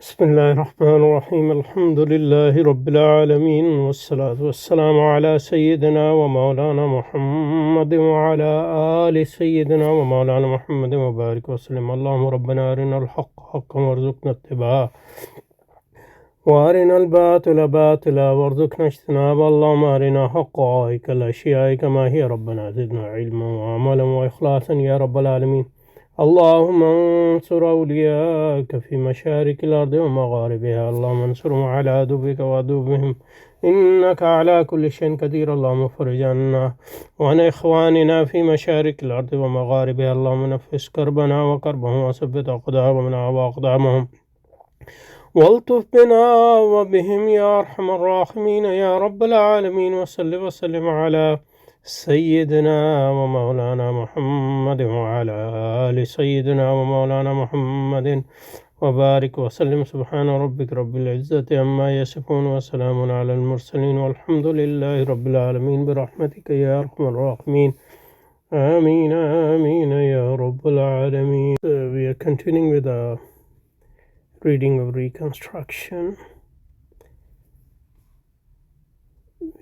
بسم الله الرحمن الرحيم الحمد لله رب العالمين والصلاة والسلام على سيدنا ومولانا محمد وعلى آل سيدنا ومولانا محمد وبارك وسلم. اللهم ربنا أرنا الحق حقا وارزقنا اتباعه وأرنا الباطل باطلا وارزقنا اجتنابه. اللهم أرنا حقائق الأشياء كما هي ربنا زدنا علما وعملا وإخلاصا يا رب العالمين. اللهم انصر أولياءك في مشارق الأرض ومغاربها. اللهم انصرهم على عدوك وعدوهم إنك على كل شيء قدير. اللهم فرج عنا وعن إخواننا في مشارق الأرض ومغاربها. اللهم نفس كربنا وكربهم وثبت أقدامنا وأقدامهم والطف بنا وبهم يا أرحم الراحمين يا رب العالمين. وصل وسلم على سيدنا ومولانا محمد وعلى آل سيدنا ومولانا محمد وبارك وسلم. سبحان ربك رب العزة عما يصفون وسلام على المرسلين والحمد لله رب العالمين برحمتك يا أرحم الراحمين. آمين آمين يا رب العالمين. We are continuing with the reading of Reconstruction.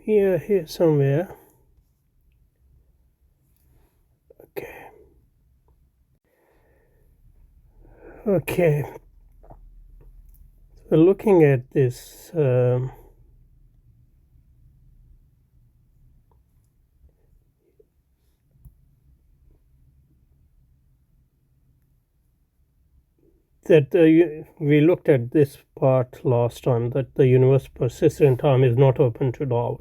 Here somewhere. Okay. So looking at this we looked at this part last time, that the universe persists in time, is not open to doubt.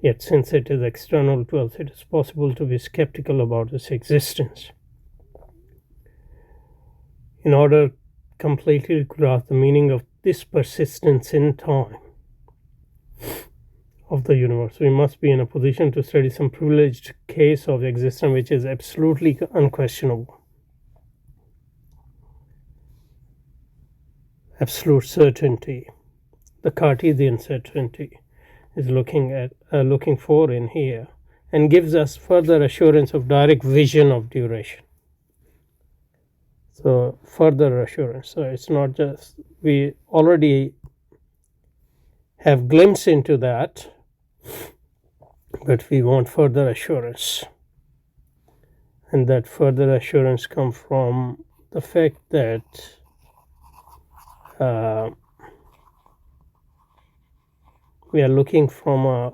Yet since it is external to us, it is possible to be skeptical about its existence. In order to completely grasp the meaning of this persistence in time of the universe, we must be in a position to study some privileged case of existence which is absolutely unquestionable. Absolute certainty, the Cartesian certainty, is looking for in here, and gives us further assurance of direct vision of duration. So further assurance. So it's not just, we already have glimpse into that, but we want further assurance, and that further assurance comes from the fact that we are looking from a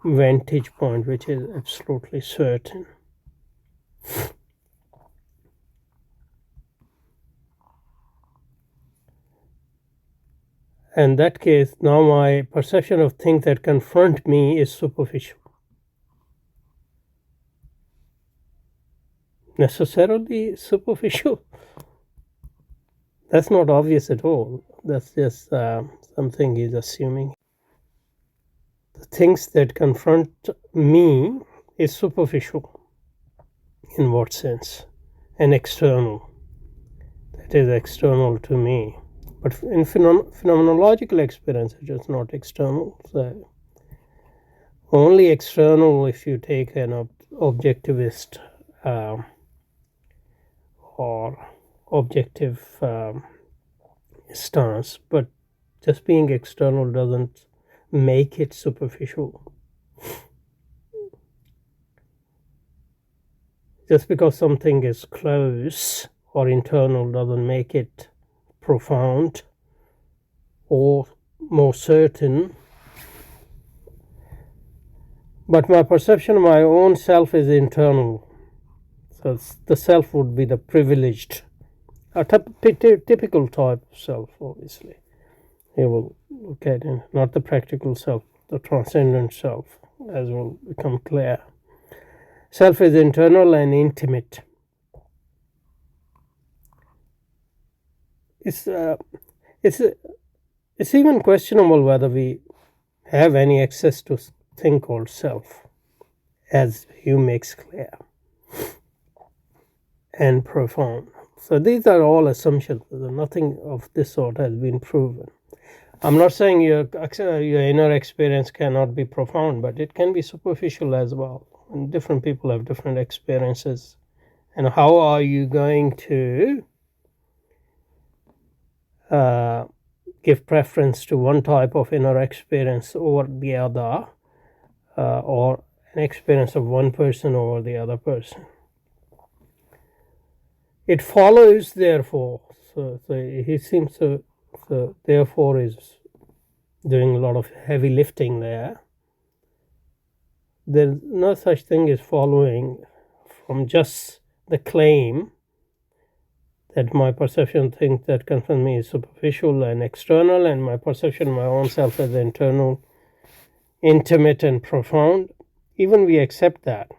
vantage point which is absolutely certain. In that case, now my perception of things that confront me is superficial. Necessarily superficial? That's not obvious at all. That's just something he's assuming. The things that confront me is superficial. In what sense? And external. That is external to me. But in phenomenological experience, it is not external. So only external if you take an objectivist or objective stance, but just being external doesn't make it superficial. Just because something is close or internal doesn't make it profound or more certain. But my perception of my own self is internal. So the self would be the privileged, a typical type of self, obviously. You will look at it, not the practical self, the transcendent self, as will become clear. Self is internal and intimate. It's even questionable whether we have any access to thing called self, as Hume makes clear, and profound. So these are all assumptions. Nothing of this sort has been proven. I'm not saying your inner experience cannot be profound, but it can be superficial as well. And different people have different experiences. And how are you going to give preference to one type of inner experience over the other, or an experience of one person over the other person. It follows, therefore, so he seems to, so therefore is doing a lot of heavy lifting there. There's no such thing as following from just the claim that my perception thinks that confronts me is superficial and external, and my perception of my own self as internal, intimate, and profound. Even we accept that.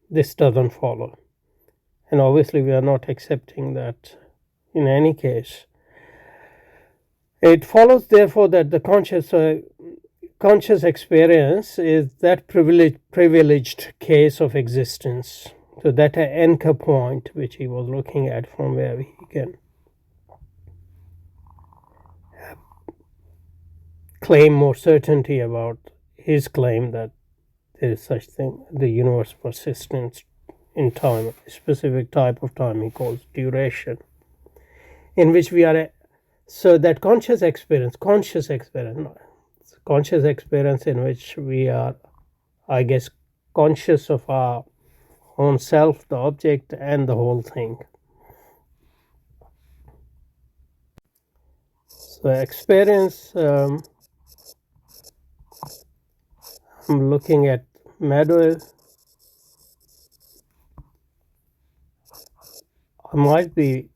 This doesn't follow. And obviously, we are not accepting that in any case. It follows, therefore, that the conscious experience is that privileged case of existence. So that anchor point which he was looking at, from where he can claim more certainty about his claim that there is such thing, the universe persistence in time, a specific type of time he calls duration, in which we are. So that conscious experience in which we are, I guess, conscious of our own self, the object, and the whole thing. So experience, I'm looking at Meadow. I might be,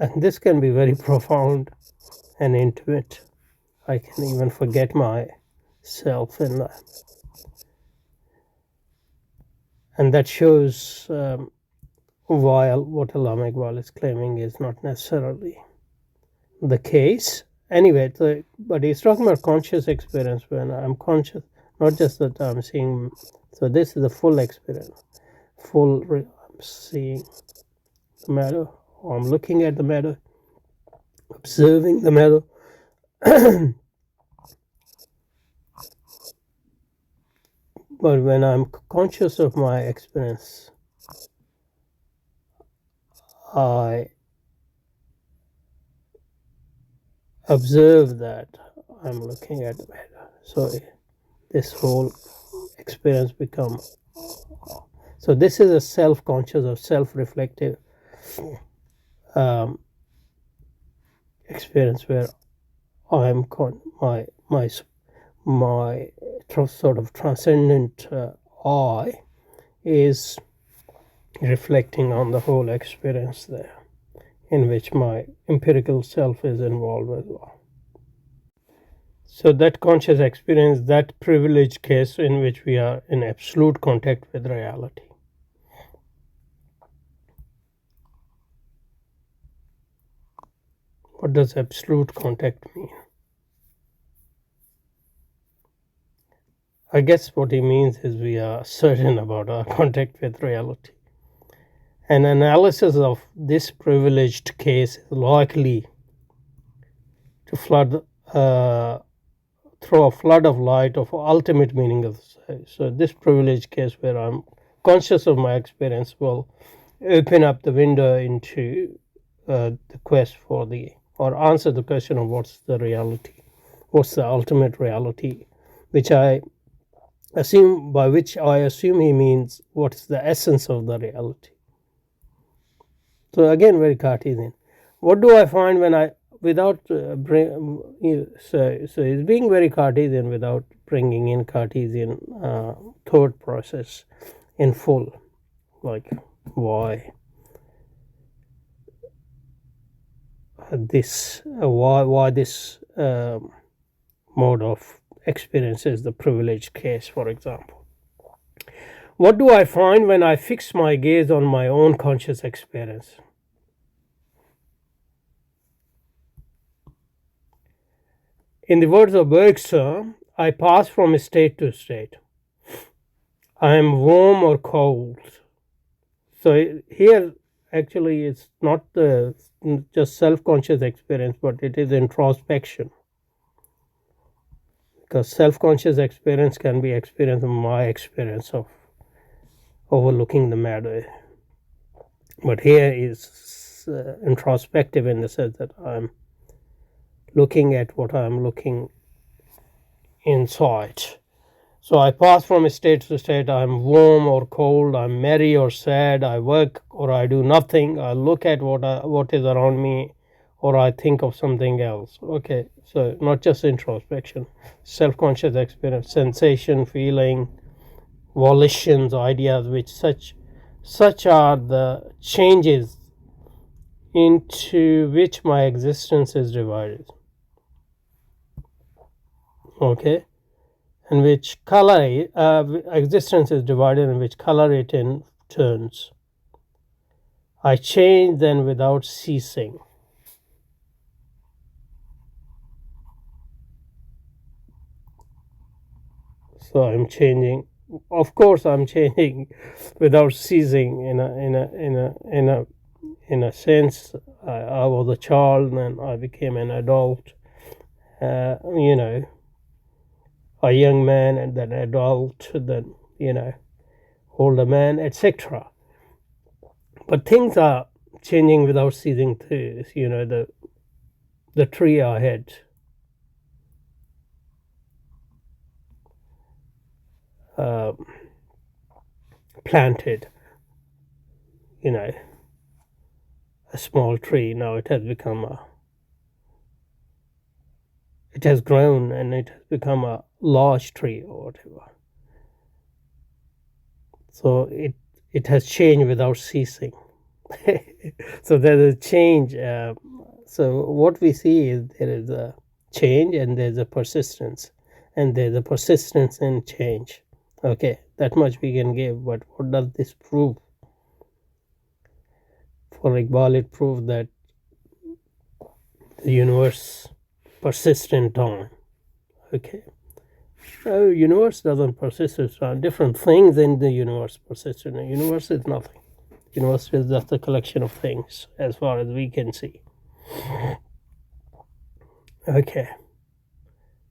and this can be very profound and intimate. I can even forget myself in that. And that shows why what Allama Iqbal is claiming is not necessarily the case. Anyway, but he's talking about conscious experience when I'm conscious, not just that I'm seeing. So this is the full experience. I'm seeing the matter, or I'm looking at the matter, observing the matter. But when I'm conscious of my experience, I observe that I'm looking at the matter. So this whole experience becomes. So this is a self-conscious or self-reflective experience where I'm my sort of transcendent I is reflecting on the whole experience there, in which my empirical self is involved as well. So that conscious experience, that privileged case in which we are in absolute contact with reality. What does absolute contact mean? I guess what he means is we are certain about our contact with reality. An analysis of this privileged case is likely to throw a flood of light of ultimate meaning of the size. So this privileged case where I'm conscious of my experience will open up the window into the quest for or answer the question of what's the reality, what's the ultimate reality, which I assume he means what's the essence of the reality. So again, very Cartesian. What do I find when I, without so it's being very Cartesian without bringing in Cartesian thought process in full, like why this mode of experience is the privileged case, for example. What do I find when I fix my gaze on my own conscious experience? In the words of Bergson, I pass from state to state. I am warm or cold. So here, actually, it's not just self-conscious experience, but it is introspection. Because self-conscious experience can be experience of my experience of overlooking the matter. But here is introspective in the sense that I'm looking at what I'm looking inside. So I pass from state to state. I'm warm or cold. I'm merry or sad. I work or I do nothing. I look at what is around me, or I think of something else. Okay, so not just introspection, self-conscious experience, sensation, feeling, volitions, ideas, which such are the changes into which my existence is divided. Okay, and which color existence is divided, and which color it in turns. I change then without ceasing. So I'm changing. Of course, I'm changing without ceasing. In a sense, I was a child, and I became an adult. A young man, and then adult, then older man, etc. But things are changing without ceasing too. The tree I had planted, a small tree. Now it has grown, and it has become a large tree or whatever. So it has changed without ceasing. So there's a change. So what we see is there is a change, and there's a persistence, and there's a persistence in change. Okay, that much we can give. But what does this prove? For Iqbal, it proves that the universe persists in time. Okay, the universe doesn't persist in time. Different things in the universe persist in the universe is nothing. The universe is just a collection of things, as far as we can see. Okay.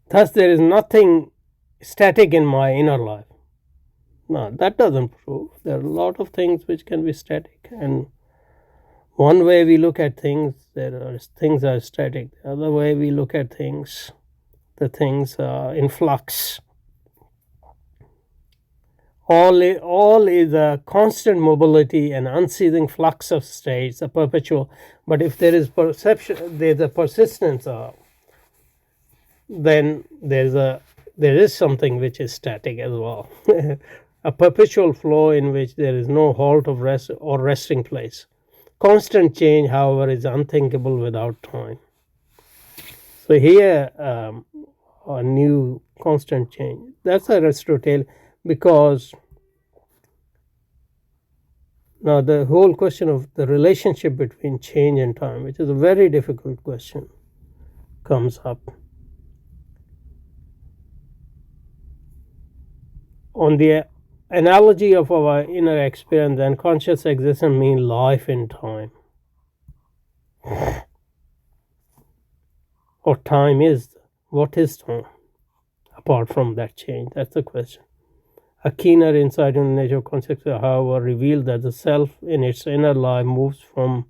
Thus, there is nothing static in my inner life. No, that doesn't prove. There are a lot of things which can be static, and one way we look at things, things are static. The other way we look at things, the things are in flux. All is a constant mobility and unceasing flux of states, a perpetual. But if there is perception, there's a persistence of, then there is something which is static as well. A perpetual flow in which there is no halt of rest or resting place. Constant change, however, is unthinkable without time. So here, a new constant change. That's Aristotle, because now the whole question of the relationship between change and time, which is a very difficult question, comes up. On the analogy of our inner experience, and conscious existence means life in time. Or time is, what is time? Apart from that change, that's the question. A keener insight into the nature of consciousness, however, reveals that the self in its inner life moves from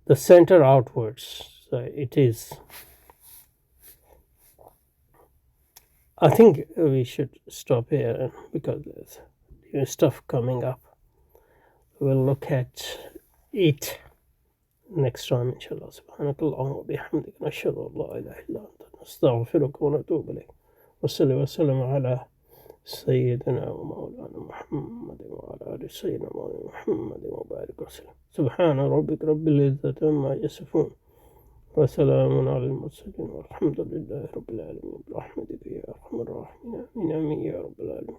the center outwards. So it is. I think we should stop here because there's new stuff coming up. We'll look at it next time, inshallah. Subhanakallahumma wa bihamdika nashhadu an la ilaha illa anta nastaghfiruka wa natubu ilayk. Wa sallallahu ala سيدنا ومولانا محمد وعلى آل سيدنا محمد وبارك وسلم. سبحان ربك رب العزة عما يصفون وسلام على المرسلين والحمد لله رب العالمين برحمتك يا أرحم الراحمين آمين يا رب العالمين.